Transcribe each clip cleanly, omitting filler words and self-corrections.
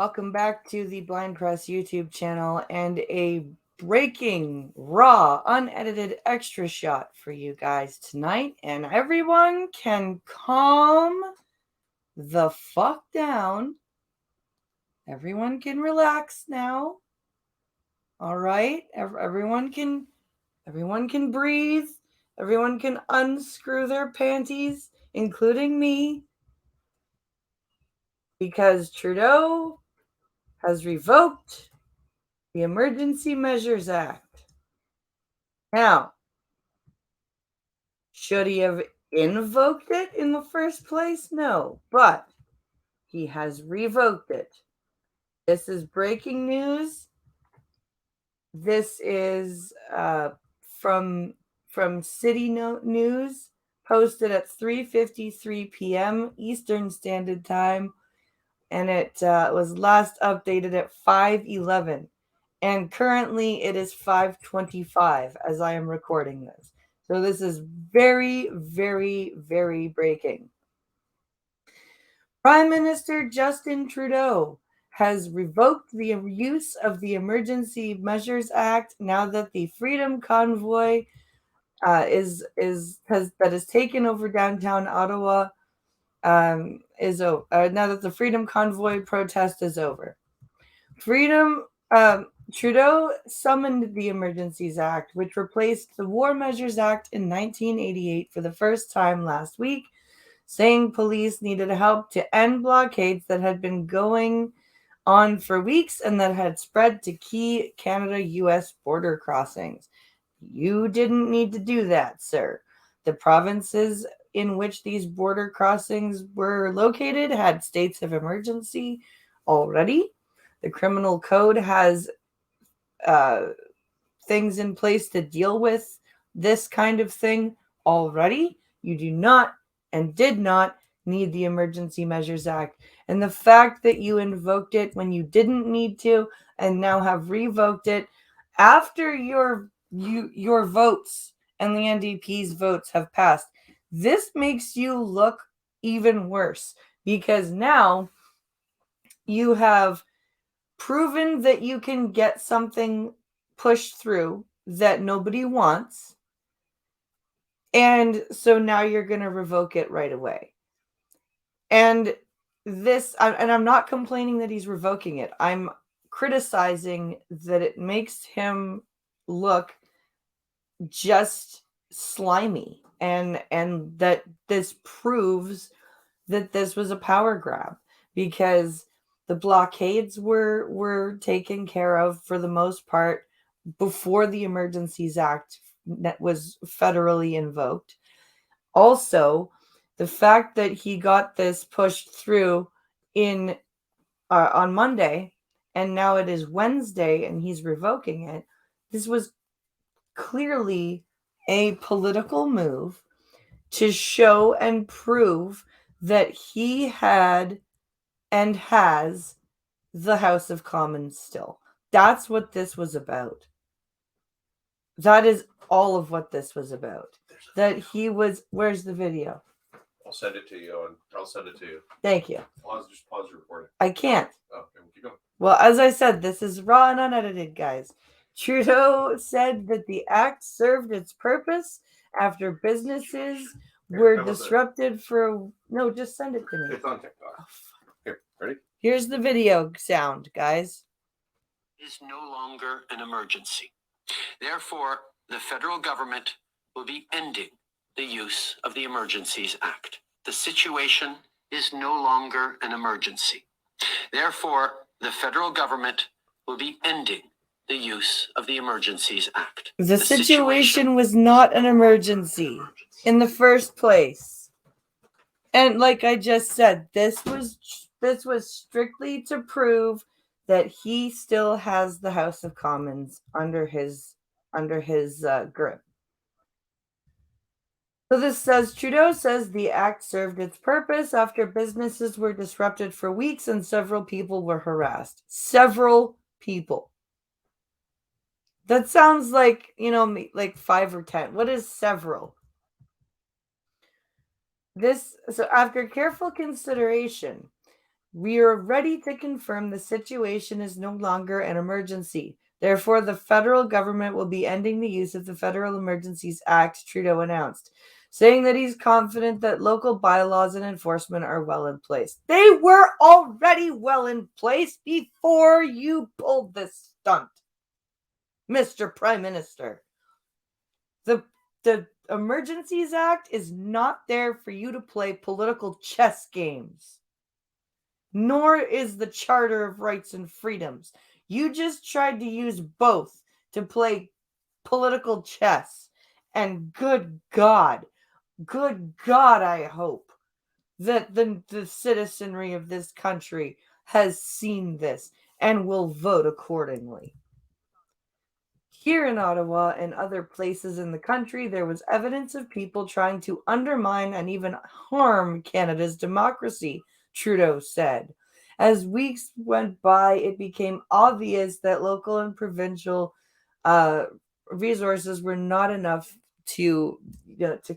Welcome back to the Blind Press YouTube channel and a breaking, raw, unedited extra shot for you guys tonight. And everyone can calm the fuck down. Everyone can relax now. All right? Everyone can breathe. Everyone can unscrew their panties, including me. Because Trudeau has revoked the Emergency Measures Act. Now, should he have invoked it in the first place? No, but he has revoked it. This is breaking news. This is from City News, posted at 3:53 p.m. Eastern Standard Time, and it was last updated at 5:11. And currently it is 5:25 as I am recording this. So this is very, very, very breaking. Prime Minister Justin Trudeau has revoked the use of the Emergency Measures Act now that the Freedom Convoy that is taken over downtown Ottawa is over. Now that the Freedom Convoy protest is over. Trudeau summoned the Emergencies Act, which replaced the War Measures Act in 1988 for the first time last week, saying police needed help to end blockades that had been going on for weeks and that had spread to key Canada-US border crossings. You didn't need to do that, sir. The provinces in which these border crossings were located had states of emergency already. The criminal code has things in place to deal with this kind of thing already. You do not and did not need the Emergency Measures Act. And the fact that you invoked it when you didn't need to and now have revoked it after your votes and the NDP's votes have passed, this makes you look even worse, because now you have proven that you can get something pushed through that nobody wants, and so now you're going to revoke it right away. And I'm not complaining that he's revoking it. I'm criticizing that it makes him look just slimy, and that this proves that this was a power grab, because the blockades were taken care of for the most part before the Emergencies Act was federally invoked. Also, the fact that he got this pushed through on Monday, and now it is Wednesday and he's revoking it, this was clearly a political move to show and prove that he had and has the House of Commons still. That's what this was about. That is all of what this was about. That he was... Where's the video? I'll send it to you. I'll send it to you. Thank you. Just pause the recording. I can't. Oh, okay, keep going. Well, as I said, this is raw and unedited, guys. Trudeau said that the act served its purpose after businesses were disrupted for... No, just send it to me. It's on TikTok. Oh, here, ready? Here's the video sound, guys. Is no longer an emergency. Therefore, the federal government will be ending the use of the Emergencies Act. The situation is no longer an emergency. Therefore, the federal government will be ending the use of the Emergencies Act. The situation was not an emergency in the first place. And like I just said, this was strictly to prove that he still has the House of Commons under his grip. So this says, Trudeau says the act served its purpose after businesses were disrupted for weeks and several people were harassed. Several people. That sounds like, like 5 or 10. What is several? So after careful consideration, We are ready to confirm the situation is no longer an emergency. Therefore, the federal government will be ending the use of the Federal Emergencies Act, Trudeau announced, saying that he's confident that local bylaws and enforcement are well in place. They were already well in place before you pulled this stunt, Mr. Prime Minister. The Emergencies Act is not there for you to play political chess games, nor is the Charter of Rights and Freedoms. You just tried to use both to play political chess. And good God, I hope that the citizenry of this country has seen this and will vote accordingly. Here in Ottawa and other places in the country, there was evidence of people trying to undermine and even harm Canada's democracy, Trudeau said. As weeks went by, it became obvious that local and provincial resources were not enough to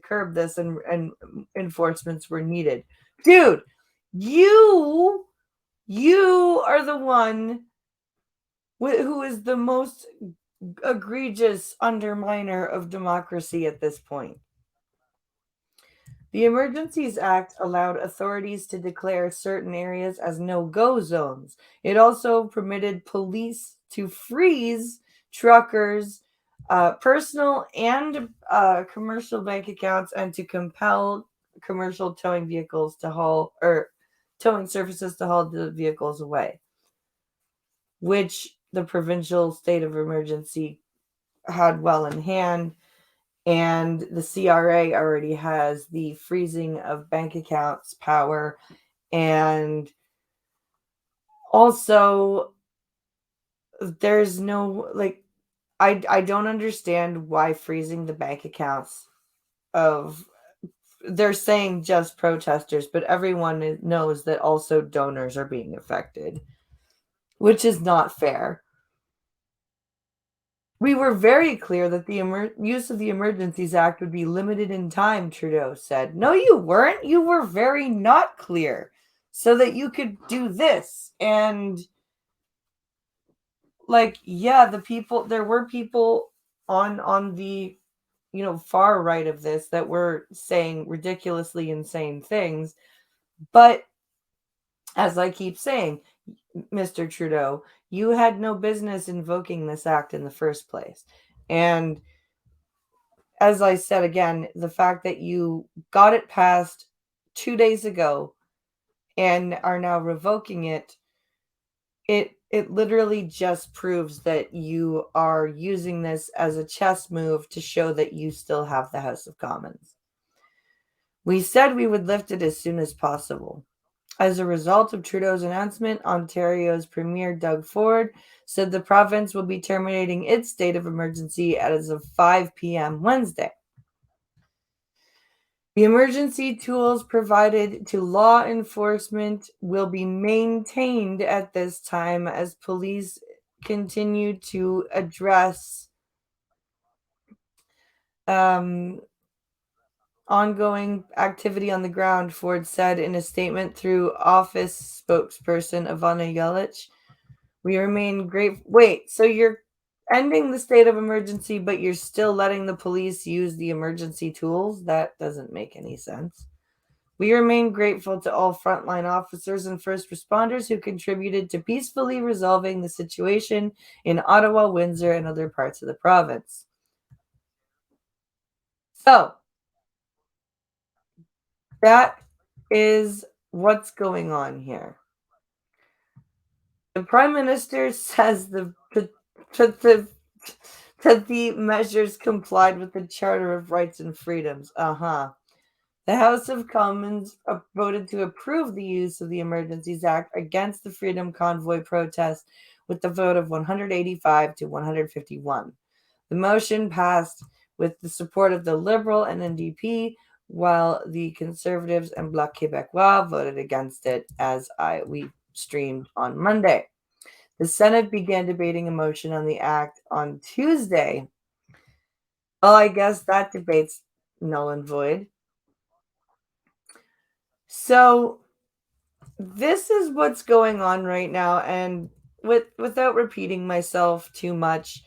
curb this, and enforcements were needed. Dude, you are the one who is the most egregious underminer of democracy at this point. The Emergencies Act allowed authorities to declare certain areas as no-go zones. It also permitted police to freeze truckers' personal and commercial bank accounts, and to compel commercial towing vehicles to haul, or towing services to haul the vehicles away, which the provincial state of emergency had well in hand. And the CRA already has the freezing of bank accounts power. And also, there's no, like, I don't understand why freezing the bank accounts of, they're saying just protesters, but everyone knows that also donors are being affected, which is not fair. We were very clear that the use of the Emergencies Act would be limited in time, Trudeau said. No, you weren't. You were very not clear, so that you could do this. And, like, yeah, there were people on the, far right of this that were saying ridiculously insane things. But as I keep saying, Mr. Trudeau, you had no business invoking this act in the first place. And as I said again, the fact that you got it passed 2 days ago and are now revoking it, it literally just proves that you are using this as a chess move to show that you still have the House of Commons. We said we would lift it as soon as possible. As a result of Trudeau's announcement, Ontario's Premier Doug Ford said the province will be terminating its state of emergency as of 5 p.m. Wednesday. The emergency tools provided to law enforcement will be maintained at this time as police continue to address ongoing activity on the ground, Ford said in a statement through office spokesperson Ivana Yelich. We remain grateful. Wait, so you're ending the state of emergency, but you're still letting the police use the emergency tools? That doesn't make any sense. We remain grateful to all frontline officers and first responders who contributed to peacefully resolving the situation in Ottawa, Windsor, and other parts of the province. So, that is what's going on here. The Prime Minister says that the measures complied with the Charter of Rights and Freedoms. The House of Commons voted to approve the use of the Emergencies Act against the Freedom Convoy protest with the vote of 185 to 151. The motion passed with the support of the Liberal and NDP, while the Conservatives and Bloc Québécois voted against it, as we streamed on Monday. The Senate began debating a motion on the act on Tuesday. Well, I guess that debate's null and void. So, this is what's going on right now, and without repeating myself too much,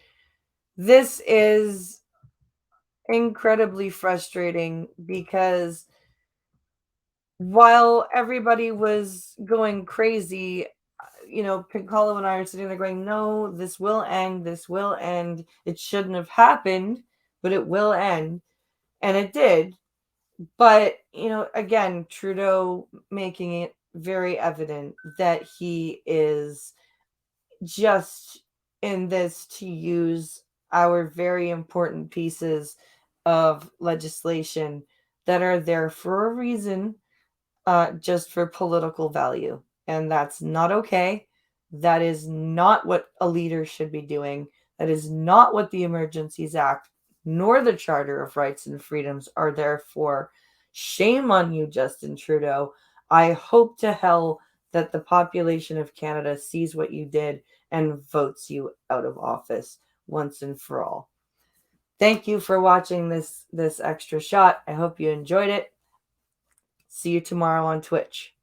this is incredibly frustrating because while everybody was going crazy, Piccolo and I are sitting there going, no, this will end. This will end. It shouldn't have happened, but it will end. And it did. But, again, Trudeau making it very evident that he is just in this to use our very important pieces of legislation that are there for a reason, just for political value. And that's not okay. That is not what a leader should be doing. That is not what the Emergencies Act nor the Charter of Rights and Freedoms are there for. Shame on you, Justin Trudeau. I hope to hell that the population of Canada sees what you did and votes you out of office once and for all. Thank you for watching this extra shot. I hope you enjoyed it. See you tomorrow on Twitch.